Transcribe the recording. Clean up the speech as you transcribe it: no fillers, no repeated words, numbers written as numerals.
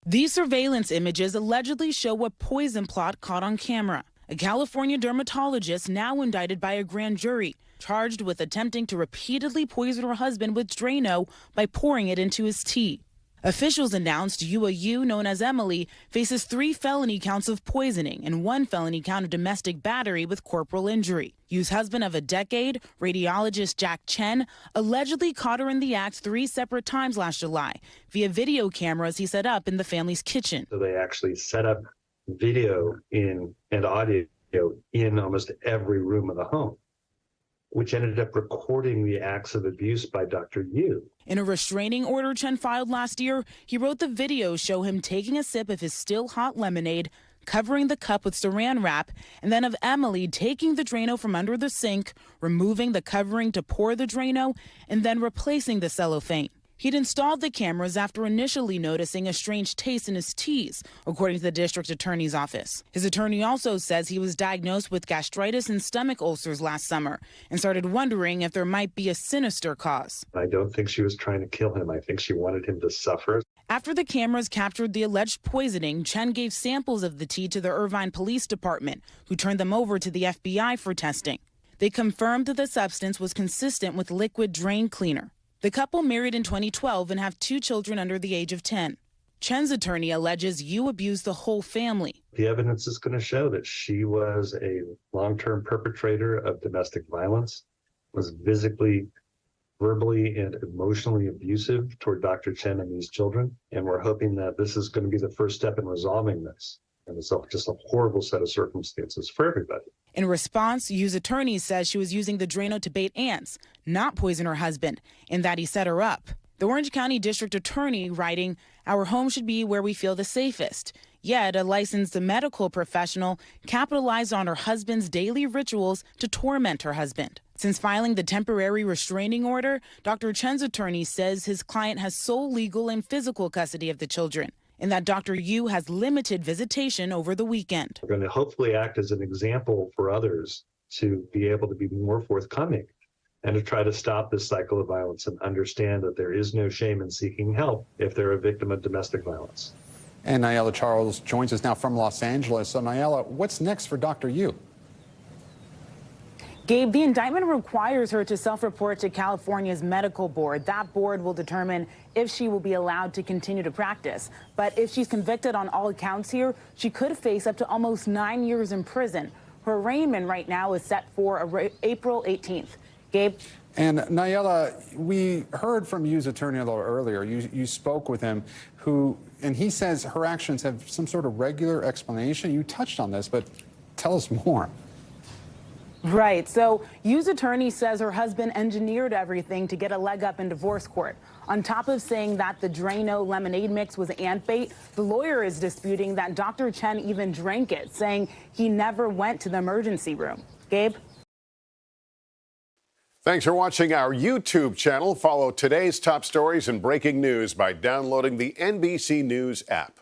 These surveillance images allegedly show a poison plot caught on camera. A California dermatologist now indicted by a grand jury, charged with attempting to repeatedly poison her husband with Drano by pouring it into his tea. Officials announced Yu, known as Emily, faces 3 felony counts of poisoning and 1 felony count of domestic battery with corporal injury. Yu's husband of a decade, radiologist Jack Chen, allegedly caught her in the act 3 separate times last July via video cameras he set up in the family's kitchen. So they actually set up video and audio in almost every room of the home, which ended up recording the acts of abuse by Dr. Yu. In a restraining order Chen filed last year, he wrote the videos show him taking a sip of his still hot lemonade, covering the cup with saran wrap, and then of Emily taking the Drano from under the sink, removing the covering to pour the Drano, and then replacing the cellophane. He'd installed the cameras after initially noticing a strange taste in his teas, according to the district attorney's office. His attorney also says he was diagnosed with gastritis and stomach ulcers last summer and started wondering if there might be a sinister cause. I don't think she was trying to kill him. I think she wanted him to suffer. After the cameras captured the alleged poisoning, Chen gave samples of the tea to the Irvine Police Department, who turned them over to the FBI for testing. They confirmed that the substance was consistent with liquid drain cleaner. The couple married in 2012 and have 2 children under the age of 10. Chen's attorney alleges Yu abused the whole family. The evidence is going to show that she was a long-term perpetrator of domestic violence, was physically, verbally, and emotionally abusive toward Dr. Chen and these children. And we're hoping that this is going to be the first step in resolving this. And it's just a horrible set of circumstances for everybody. In response, Yu's attorney says she was using the Drano to bait ants, not poison her husband, and that he set her up. The Orange County District Attorney writing, "Our home should be where we feel the safest." Yet, a licensed medical professional capitalized on her husband's daily rituals to torment her husband. Since filing the temporary restraining order, Dr. Chen's attorney says his client has sole legal and physical custody of the children, and that Dr. Yu has limited visitation over the weekend. We're going to hopefully act as an example for others to be able to be more forthcoming and to try to stop this cycle of violence and understand that there is no shame in seeking help if they're a victim of domestic violence. And Niala Charles joins us now from Los Angeles. So Niala, what's next for Dr. Yu? Gabe, the indictment requires her to self-report to California's medical board. That board will determine if she will be allowed to continue to practice. But if she's convicted on all accounts here, she could face up to almost 9 years in prison. Her arraignment right now is set for April 18th. Gabe? And Niala, we heard from Yu's attorney a little earlier. You spoke with him, and he says her actions have some sort of regular explanation. You touched on this, but tell us more. Right. So Yu's attorney says her husband engineered everything to get a leg up in divorce court. On top of saying that the Drano lemonade mix was ant bait, the lawyer is disputing that Dr. Chen even drank it, saying he never went to the emergency room. Gabe? Thanks for watching our YouTube channel. Follow today's top stories and breaking news by downloading the NBC News app.